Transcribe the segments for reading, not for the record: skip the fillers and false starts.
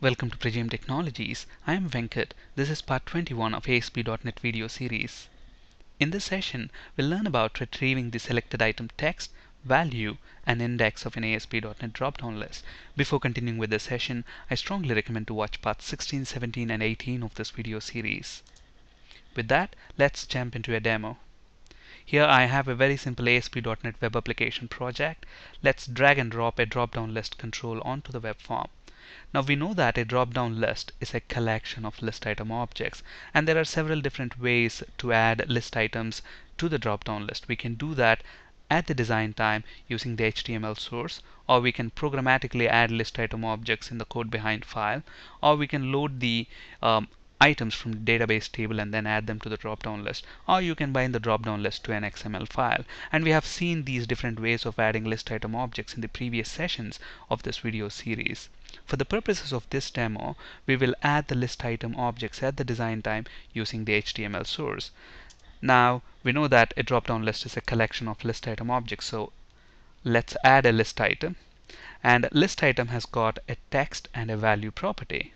Welcome to Pragim Technologies. I am Venkat. This is part 21 of ASP.NET video series. In this session, we'll learn about retrieving the selected item text, value, and index of an ASP.NET drop-down list. Before continuing with this session, I strongly recommend to watch parts 16, 17, and 18 of this video series. With that, let's jump into a demo. Here I have a very simple ASP.NET web application project. Let's drag and drop a drop-down list control onto the web form. Now we know that a drop-down list is a collection of list item objects, and there are several different ways to add list items to the drop-down list. We can do that at the design time using the HTML source, or we can programmatically add list item objects in the code behind file, or we can load the items from the database table and then add them to the drop-down list, or you can bind the drop-down list to an XML file. And we have seen these different ways of adding list item objects in the previous sessions of this video series. For the purposes of this demo, we will add the list item objects at the design time using the HTML source. Now we know that a drop-down list is a collection of list item objects, so let's add a list item. And list item has got a text and a value property.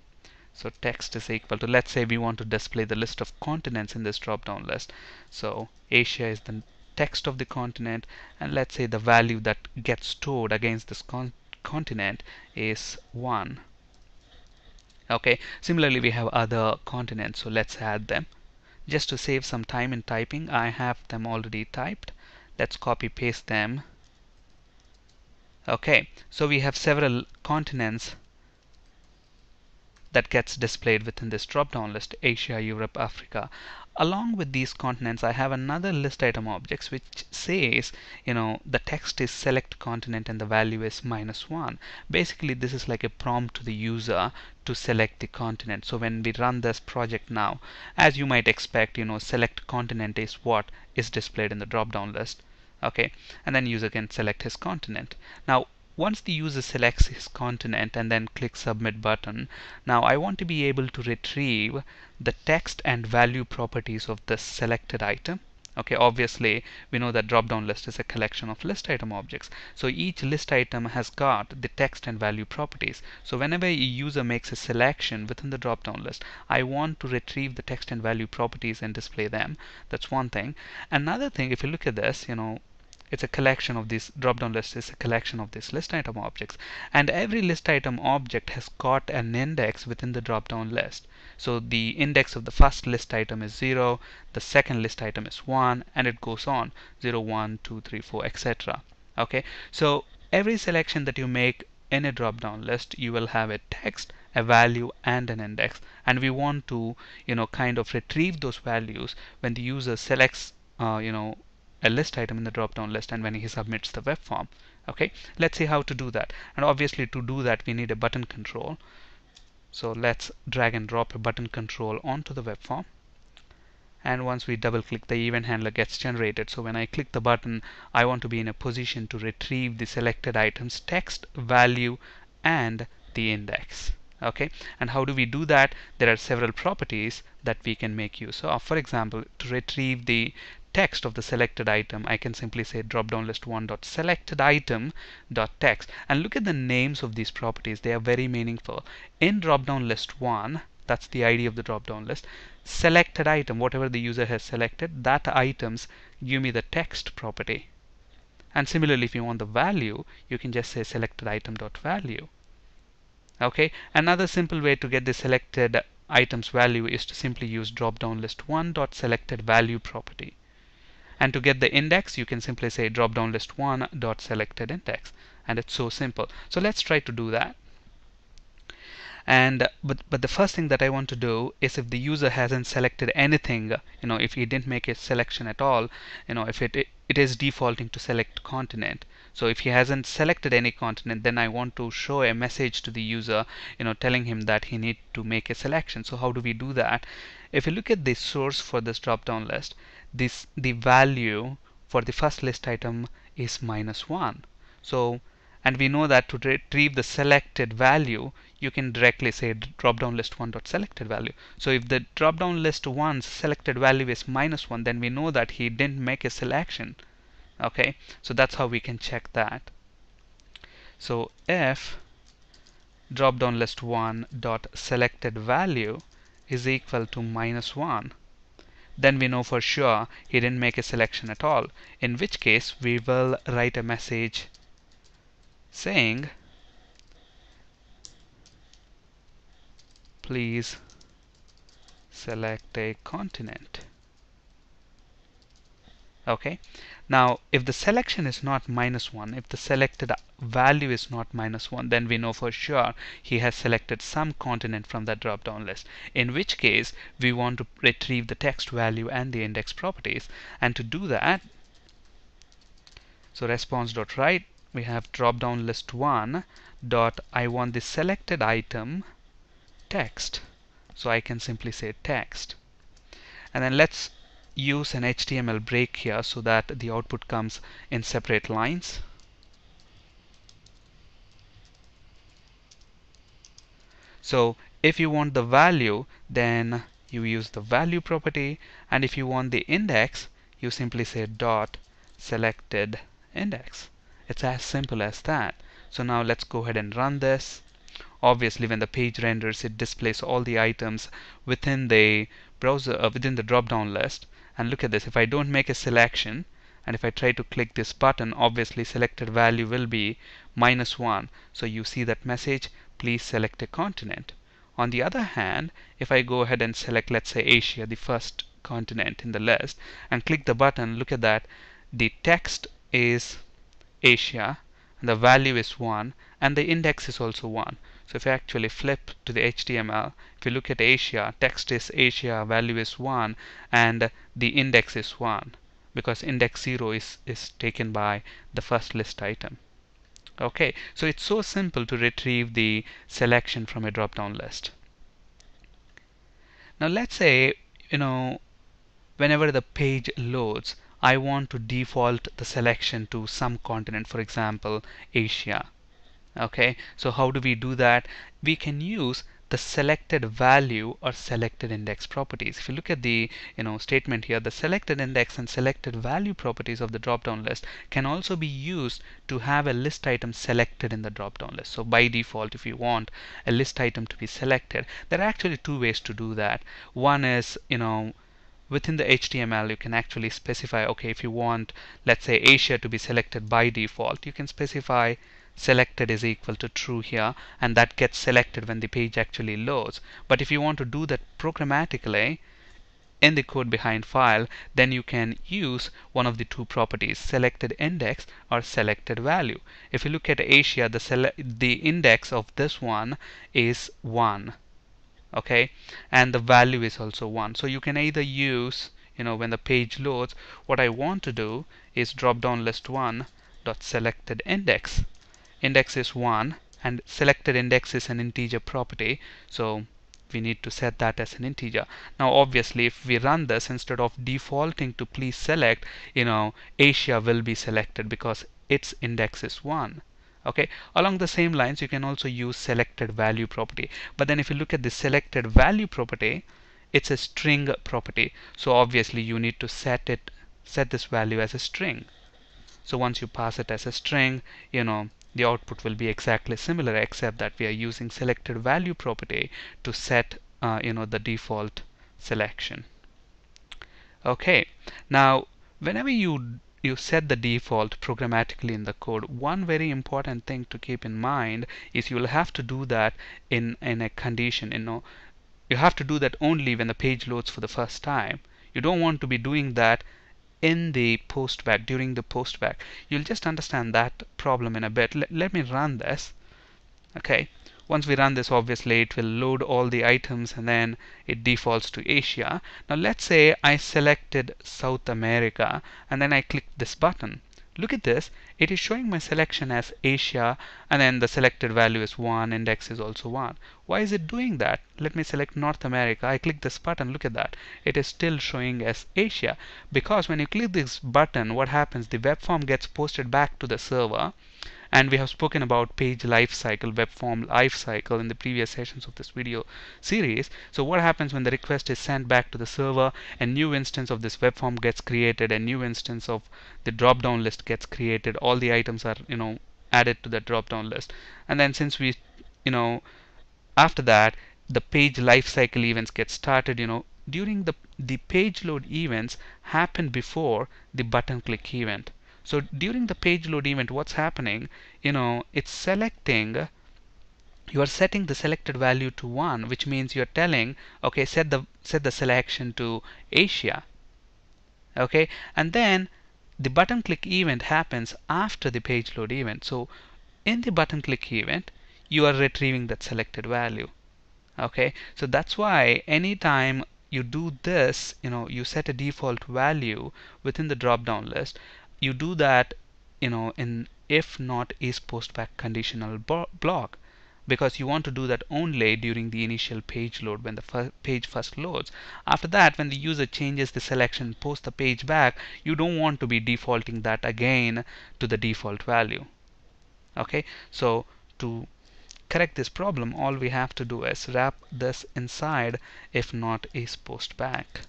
So text is equal to, let's say we want to display the list of continents in this drop-down list. So Asia is the text of the continent, and let's say the value that gets stored against this continent is 1. Okay, similarly we have other continents, so let's add them. Just to save some time in typing, I have them already typed. Let's copy paste them. Okay, so we have several continents that gets displayed within this drop-down list: Asia, Europe, Africa. Along with these continents, I have another list item objects which says, the text is select continent and the value is -1. Basically, this is like a prompt to the user to select the continent. So when we run this project now, as you might expect, select continent is what is displayed in the drop-down list. Okay, and then user can select his continent. Now once the user selects his continent and then clicks submit button, now I want to be able to retrieve the text and value properties of this selected item. Okay, obviously we know that drop-down list is a collection of list item objects, so each list item has got the text and value properties. So whenever a user makes a selection within the drop-down list, I want to retrieve the text and value properties and display them. That's one thing. Another thing, if you look at this, it's a collection of these drop-down list is a collection of these list item objects, and every list item object has got an index within the drop-down list. So the index of the first list item is 0, the second list item is 1, and it goes on 0, 1, 2, 3, 4, etc. Okay, so every selection that you make in a drop-down list, you will have a text, a value, and an index, and we want to kind of retrieve those values when the user selects a list item in the drop-down list and when he submits the web form. Okay, let's see how to do that. And obviously to do that we need a button control. So let's drag and drop a button control onto the web form. And once we double click, the event handler gets generated. So when I click the button, I want to be in a position to retrieve the selected item's text, value, and the index. Okay, and how do we do that? There are several properties that we can make use of. For example, to retrieve the text of the selected item, I can simply say drop-down list 1.selectedItem.text, and look at the names of these properties. They are very meaningful. In drop-down list 1, that's the ID of the drop-down list. Selected item, whatever the user has selected, that items give me the text property. And similarly, if you want the value, you can just say selected item.value. Okay, another simple way to get the selected item's value is to simply use drop-down list 1.selectedValue property. And to get the index, you can simply say drop-down list 1.selectedIndex, and it's so simple. So let's try to do that. And but the first thing that I want to do is, if the user hasn't selected anything, if he didn't make a selection at all, if it is defaulting to select continent. So if he hasn't selected any continent, then I want to show a message to the user, telling him that he needs to make a selection. So how do we do that? If you look at the source for this drop-down list, the value for the first list item is -1. So, and we know that to retrieve the selected value, you can directly say drop-down list 1.selectedValue. So if the drop-down list 1's selected value is -1, then we know that he didn't make a selection. Okay, so that's how we can check that. So if drop down list 1 dot selected value is equal to -1, then we know for sure he didn't make a selection at all, in which case we will write a message saying please select a continent. Okay, now if the selection is not -1, if the selected value is not -1, then we know for sure he has selected some continent from that drop down list, in which case we want to retrieve the text value and the index properties. And to do that, so response.write, we have drop down list 1 dot I want the selected item text, so I can simply say text. And then let's use an HTML break here so that the output comes in separate lines. So if you want the value, then you use the value property, and if you want the index, you simply say dot selected index. It's as simple as that. So now let's go ahead and run this. Obviously, when the page renders, it displays all the items within the browser, within the drop-down list. And look at this, if I don't make a selection, and if I try to click this button, obviously selected value will be -1. So you see that message, please select a continent. On the other hand, if I go ahead and select, let's say, Asia, the first continent in the list, and click the button, look at that, the text is Asia, and the value is 1, and the index is also 1. So if I actually flip to the HTML, if you look at Asia, text is Asia, value is 1, and the index is 1, because index 0 is taken by the first list item. Okay, so it's so simple to retrieve the selection from a drop-down list. Now let's say, whenever the page loads, I want to default the selection to some continent, for example, Asia. Okay, so how do we do that? We can use the selected value or selected index properties. If you look at the statement here, the selected index and selected value properties of the drop-down list can also be used to have a list item selected in the drop-down list. So by default, if you want a list item to be selected, there are actually two ways to do that. One is, within the HTML, you can actually specify, okay, if you want, let's say, Asia to be selected by default, you can specify selected is equal to true here, and that gets selected when the page actually loads. But if you want to do that programmatically in the code behind file, then you can use one of the two properties, selected index or selected value. If you look at Asia, the index of this one is 1. Okay, and the value is also 1. So you can either use, when the page loads, what I want to do is drop down list 1 dot selected index. Index is 1, and selected index is an integer property, so we need to set that as an integer. Now obviously, if we run this, instead of defaulting to please select, Asia will be selected because its index is 1. Okay, along the same lines, you can also use selected value property. But then if you look at the selected value property, it's a string property. So obviously you need to set this value as a string. So once you pass it as a string, the output will be exactly similar, except that we are using selected value property to set the default selection. Okay, now whenever you set the default programmatically in the code, one very important thing to keep in mind is you will have to do that in a condition. You have to do that only when the page loads for the first time. You don't want to be doing that in the post back, during the post back. You'll just understand that problem in a bit. Let me run this. Okay, once we run this, obviously it will load all the items and then it defaults to Asia. Now let's say I selected South America and then I clicked this button. Look at this, it is showing my selection as Asia, and then the selected value is 1, index is also 1. Why is it doing that? Let me select North America. I click this button, look at that. It is still showing as Asia, because when you click this button, what happens? The web form gets posted back to the server. And we have spoken about page lifecycle, web form lifecycle in the previous sessions of this video series. So what happens when the request is sent back to the server? A new instance of this web form gets created, a new instance of the drop down list gets created, all the items are added to the drop down list. And then since we you know, after that, the page lifecycle events get started. During the page load events happen before the button click event. So during the page load event, what's happening? It's selecting. You are setting the selected value to 1, which means you're telling, okay, set the selection to Asia. Okay, and then the button click event happens after the page load event. So in the button click event, you are retrieving that selected value. Okay, so that's why anytime you do this, you set a default value within the drop down list. You do that in if not is post back conditional block, because you want to do that only during the initial page load, when the page first loads. After that, when the user changes the selection post the page back, you don't want to be defaulting that again to the default value. Okay, so to correct this problem, all we have to do is wrap this inside if not is post back.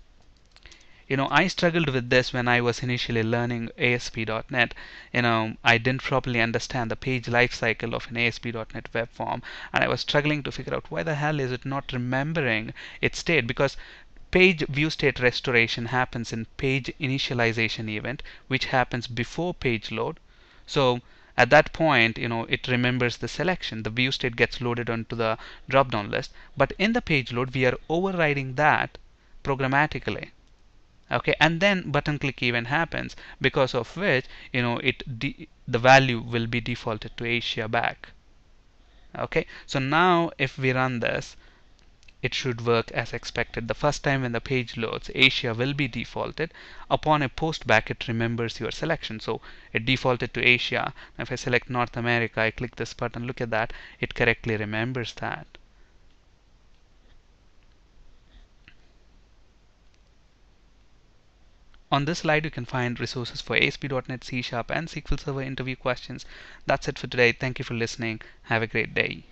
I struggled with this when I was initially learning ASP.NET. I didn't properly understand the page lifecycle of an ASP.NET web form, and I was struggling to figure out why the hell is it not remembering its state, because page view state restoration happens in page initialization event, which happens before page load. So at that point, it remembers the selection. The view state gets loaded onto the drop down list. But in the page load, we are overriding that programmatically. Okay, and then button click event happens, because of which the value will be defaulted to Asia back. Okay, so now if we run this, it should work as expected. The first time when the page loads, Asia will be defaulted. Upon a post back, it remembers your selection. So it defaulted to Asia. If I select North America, I click this button, look at that, it correctly remembers that. On this slide, you can find resources for ASP.NET, C#, and SQL Server interview questions. That's it for today. Thank you for listening. Have a great day.